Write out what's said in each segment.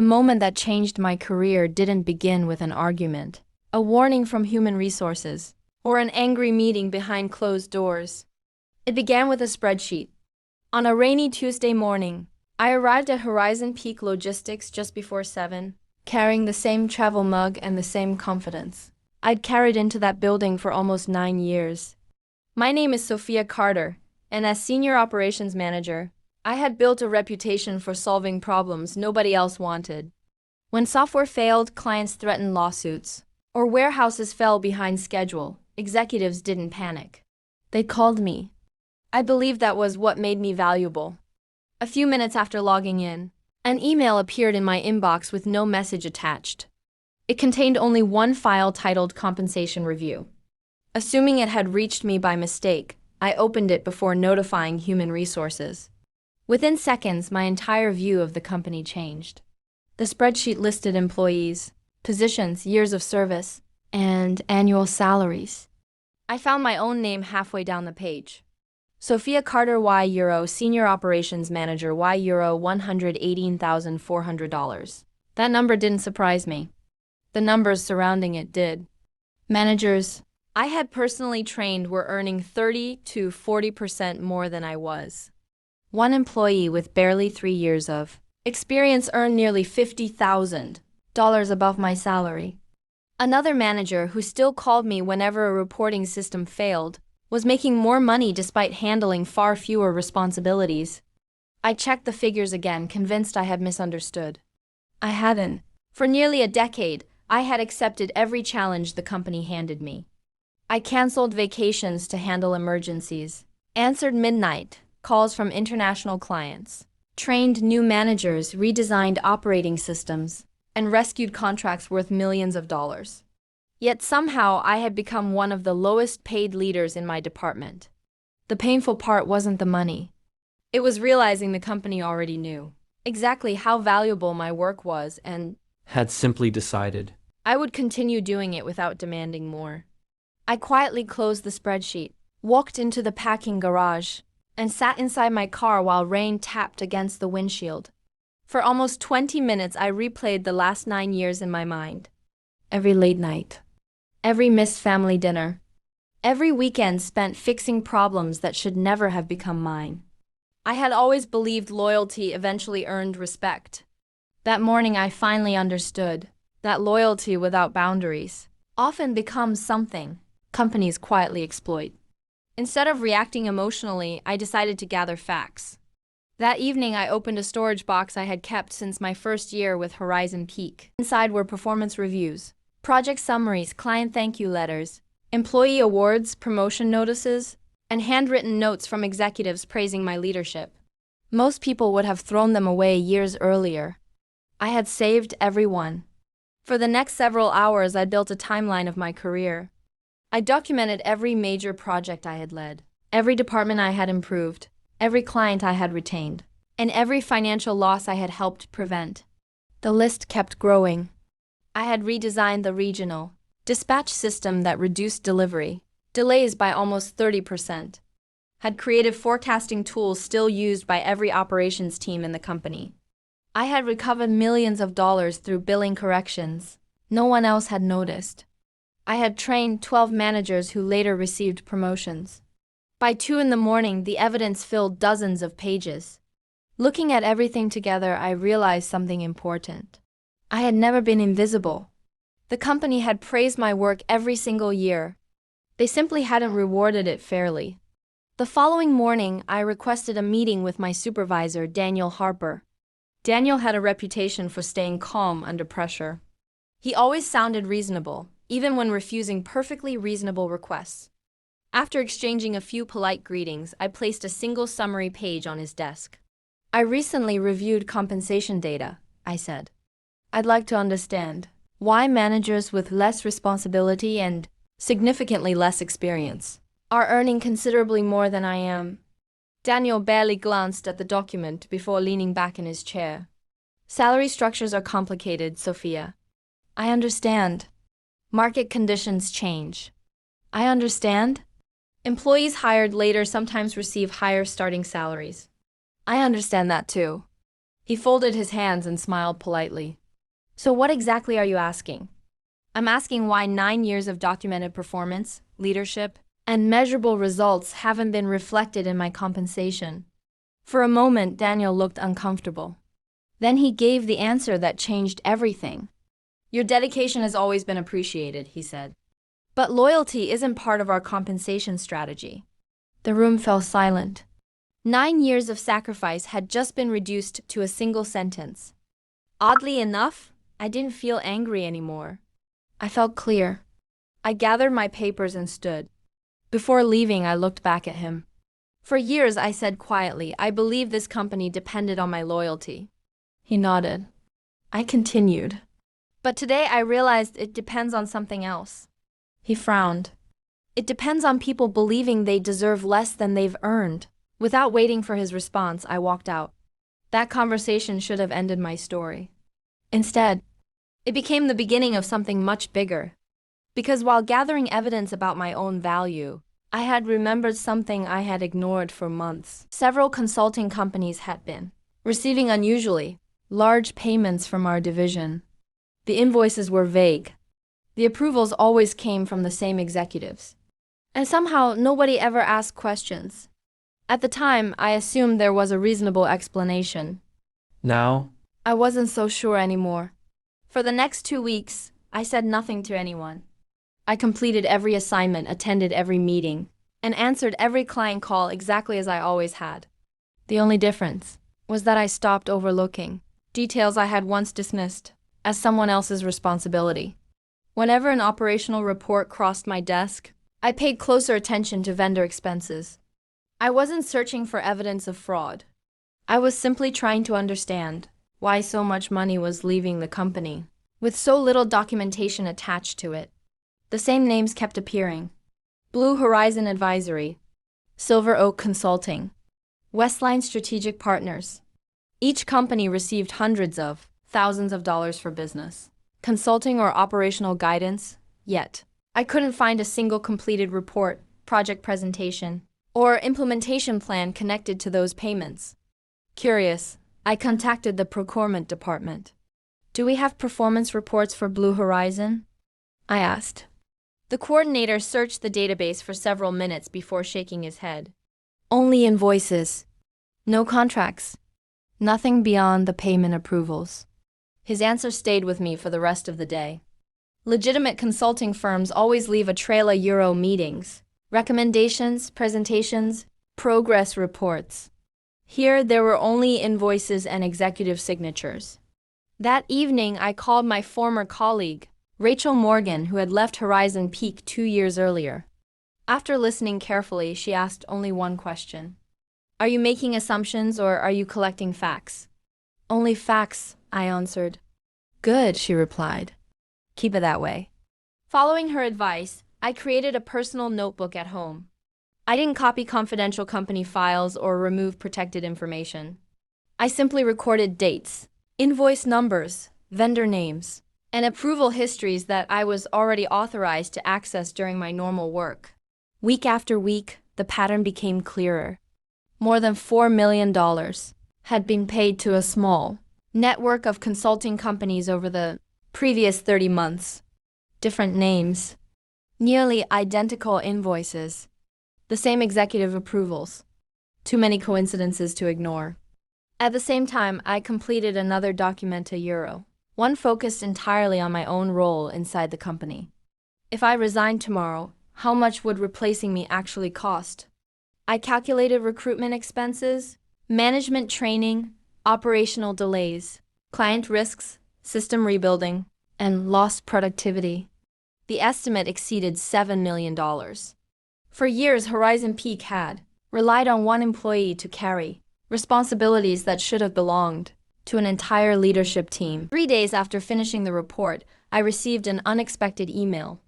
The moment that changed my career didn't begin with an argument, a warning from human resources, or an angry meeting behind closed doors. It began with a spreadsheet. On a rainy Tuesday morning, I arrived at Horizon Peak Logistics just before 7, carrying the same travel mug and the same confidence I'd carried into that building for almost 9 years. My name is Sophia Carter, and as Senior Operations Manager, I had built a reputation for solving problems nobody else wanted. When software failed, clients threatened lawsuits, or warehouses fell behind schedule, executives didn't panic. They called me. I believed that was what made me valuable. A few minutes after logging in, an email appeared in my inbox with no message attached. It contained only one file titled Compensation Review. Assuming it had reached me by mistake, I opened it before notifying human resources. Within seconds, my entire view of the company changed. The spreadsheet listed employees, positions, years of service, and annual salaries. I found my own name halfway down the page. Sophia Carter €, Senior Operations Manager €, $118,400. That number didn't surprise me. The numbers surrounding it did. Managers I had personally trained were earning 30 to 40% more than I was. One employee with barely 3 years of experience earned nearly $50,000 above my salary. Another manager who still called me whenever a reporting system failed was making more money despite handling far fewer responsibilities. I checked the figures again, convinced I had misunderstood. I hadn't. For nearly a decade, I had accepted every challenge the company handed me. I canceled vacations to handle emergencies, answered midnight calls from international clients, trained new managers, redesigned operating systems, and rescued contracts worth millions of dollars. Yet somehow I had become one of the lowest paid leaders in my department. The painful part wasn't the money. It was realizing the company already knew exactly how valuable my work was and had simply decided I would continue doing it without demanding more. I quietly closed the spreadsheet, walked into the packing garage, and sat inside my car while rain tapped against the windshield. For almost 20 minutes, I replayed the last 9 years in my mind. Every late night, every missed family dinner, every weekend spent fixing problems that should never have become mine. I had always believed loyalty eventually earned respect. That morning, I finally understood that loyalty without boundaries often becomes something companies quietly exploit. Instead of reacting emotionally, I decided to gather facts. That evening, I opened a storage box I had kept since my first year with Horizon Peak. Inside were performance reviews, project summaries, client thank you letters, employee awards, promotion notices, and handwritten notes from executives praising my leadership. Most people would have thrown them away years earlier. I had saved every one. For the next several hours, I built a timeline of my career. I documented every major project I had led, every department I had improved, every client I had retained, and every financial loss I had helped prevent. The list kept growing. I had redesigned the regional dispatch system that reduced delivery delays by almost 30%, had created forecasting tools still used by every operations team in the company. I had recovered millions of dollars through billing corrections no one else had noticed. I had trained 12 managers who later received promotions. By 2 a.m, the evidence filled dozens of pages. Looking at everything together, I realized something important. I had never been invisible. The company had praised my work every single year. They simply hadn't rewarded it fairly. The following morning, I requested a meeting with my supervisor, Daniel Harper. Daniel had a reputation for staying calm under pressure. He always sounded reasonable, even when refusing perfectly reasonable requests. After exchanging a few polite greetings, I placed a single summary page on his desk. I recently reviewed compensation data, I said. I'd like to understand why managers with less responsibility and significantly less experience are earning considerably more than I am. Daniel barely glanced at the document before leaning back in his chair. Salary structures are complicated, Sophia. I understand. Market conditions change. I understand. Employees hired later sometimes receive higher starting salaries. I understand that too. He folded his hands and smiled politely. So what exactly are you asking? I'm asking why 9 years of documented performance, leadership, and measurable results haven't been reflected in my compensation. For a moment, Daniel looked uncomfortable. Then he gave the answer that changed everything. Your dedication has always been appreciated, he said. But loyalty isn't part of our compensation strategy. The room fell silent. 9 years of sacrifice had just been reduced to a single sentence. Oddly enough, I didn't feel angry anymore. I felt clear. I gathered my papers and stood. Before leaving, I looked back at him. For years, I said quietly, I believed this company depended on my loyalty. He nodded. I continued. But today I realized it depends on something else. He frowned. It depends on people believing they deserve less than they've earned. Without waiting for his response, I walked out. That conversation should have ended my story. Instead, it became the beginning of something much bigger. Because while gathering evidence about my own value, I had remembered something I had ignored for months. Several consulting companies had been receiving unusually large payments from our division. The invoices were vague. The approvals always came from the same executives. And somehow, nobody ever asked questions. At the time, I assumed there was a reasonable explanation. Now, I wasn't so sure anymore. For the next 2 weeks, I said nothing to anyone. I completed every assignment, attended every meeting, and answered every client call exactly as I always had. The only difference was that I stopped overlooking details I had once dismissed as someone else's responsibility. Whenever an operational report crossed my desk, I paid closer attention to vendor expenses. I wasn't searching for evidence of fraud. I was simply trying to understand why so much money was leaving the company, with so little documentation attached to it. The same names kept appearing: Blue Horizon Advisory, Silver Oak Consulting, Westline Strategic Partners. Each company received hundreds of thousands of dollars for business, consulting or operational guidance, yet I couldn't find a single completed report, project presentation, or implementation plan connected to those payments. Curious, I contacted the procurement department. Do we have performance reports for Blue Horizon? I asked. The coordinator searched the database for several minutes before shaking his head. Only invoices. No contracts. Nothing beyond the payment approvals. His answer stayed with me for the rest of the day. Legitimate consulting firms always leave a trail of Euro meetings, recommendations, presentations, progress reports. Here, there were only invoices and executive signatures. That evening, I called my former colleague, Rachel Morgan, who had left Horizon Peak 2 years earlier. After listening carefully, she asked only one question. Are you making assumptions or are you collecting facts? Only facts, I answered. Good, she replied. Keep it that way. Following her advice, I created a personal notebook at home. I didn't copy confidential company files or remove protected information. I simply recorded dates, invoice numbers, vendor names, and approval histories that I was already authorized to access during my normal work. Week after week, the pattern became clearer. More than $4 million had been paid to a small network of consulting companies over the previous 30 months. Different names, nearly identical invoices, the same executive approvals. Too many coincidences to ignore. At the same time, I completed another Documenta Euro, one focused entirely on my own role inside the company. If I resigned tomorrow, how much would replacing me actually cost? I calculated recruitment expenses, management training, operational delays, client risks, system rebuilding, and lost productivity. The estimate exceeded $7 million. For years, Horizon Peak had relied on one employee to carry responsibilities that should have belonged to an entire leadership team. 3 days after finishing the report, I received an unexpected email.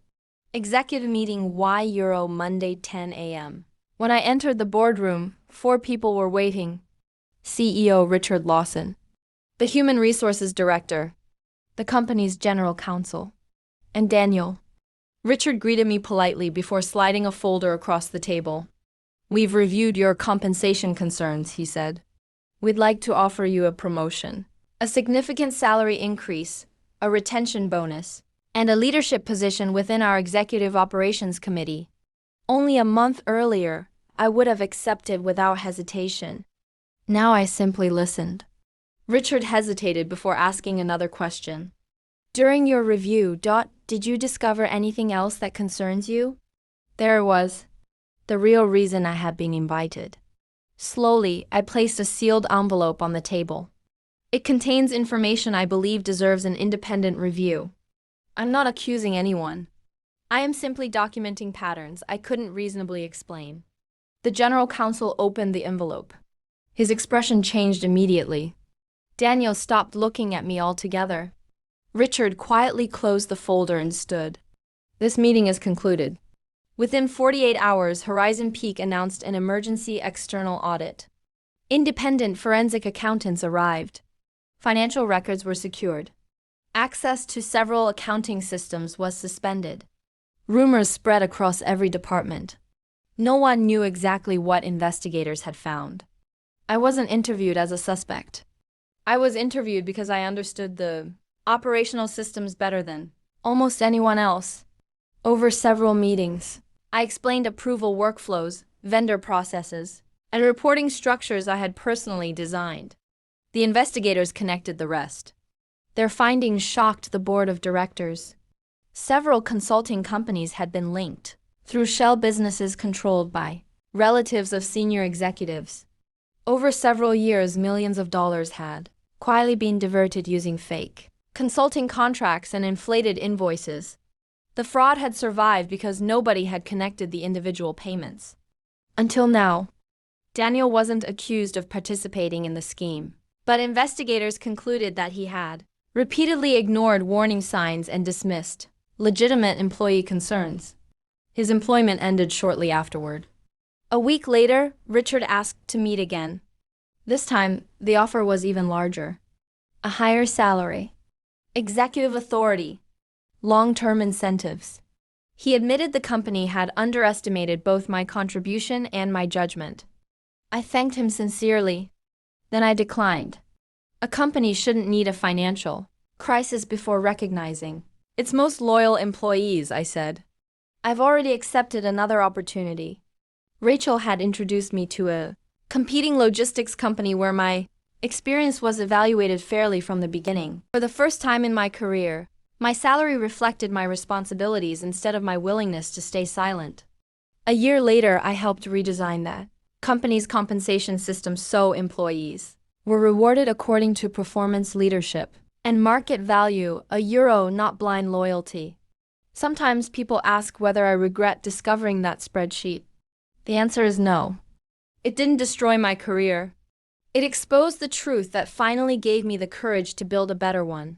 Executive meeting Y Euro Monday 10 a.m. When I entered the boardroom, 4 people were waiting. CEO Richard Lawson, the Human Resources Director, the company's General Counsel, and Daniel. Richard greeted me politely before sliding a folder across the table. We've reviewed your compensation concerns, he said. We'd like to offer you a promotion, a significant salary increase, a retention bonus, and a leadership position within our Executive Operations Committee. Only a month earlier, I would have accepted without hesitation. Now I simply listened. Richard hesitated before asking another question. During your review, did you discover anything else that concerns you? There it was, the real reason I had been invited. Slowly, I placed a sealed envelope on the table. It contains information I believe deserves an independent review. I'm not accusing anyone. I am simply documenting patterns I couldn't reasonably explain. The General Counsel opened the envelope. His expression changed immediately. Daniel stopped looking at me altogether. Richard quietly closed the folder and stood. This meeting is concluded. Within 48 hours, Horizon Peak announced an emergency external audit. Independent forensic accountants arrived. Financial records were secured. Access to several accounting systems was suspended. Rumors spread across every department. No one knew exactly what investigators had found. I wasn't interviewed as a suspect. I was interviewed because I understood the operational systems better than almost anyone else. Over several meetings, I explained approval workflows, vendor processes, and reporting structures I had personally designed. The investigators connected the rest. Their findings shocked the board of directors. Several consulting companies had been linked through shell businesses controlled by relatives of senior executives. Over several years, millions of dollars had quietly been diverted using fake consulting contracts and inflated invoices. The fraud had survived because nobody had connected the individual payments. Until now, Daniel wasn't accused of participating in the scheme, but investigators concluded that he had repeatedly ignored warning signs and dismissed legitimate employee concerns. His employment ended shortly afterward. A week later, Richard asked to meet again. This time, the offer was even larger. A higher salary, executive authority, long-term incentives. He admitted the company had underestimated both my contribution and my judgment. I thanked him sincerely. Then I declined. A company shouldn't need a financial crisis before recognizing its most loyal employees, I said. I've already accepted another opportunity. Rachel had introduced me to a competing logistics company where my experience was evaluated fairly from the beginning. For the first time in my career, my salary reflected my responsibilities instead of my willingness to stay silent. A year later, I helped redesign that company's compensation system so employees were rewarded according to performance leadership and market value, a euro, not blind loyalty. Sometimes people ask whether I regret discovering that spreadsheet. The answer is no. It didn't destroy my career. It exposed the truth that finally gave me the courage to build a better one.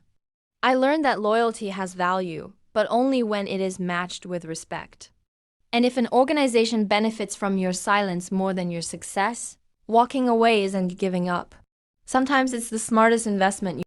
I learned that loyalty has value, but only when it is matched with respect. And if an organization benefits from your silence more than your success, walking away isn't giving up. Sometimes it's the smartest investment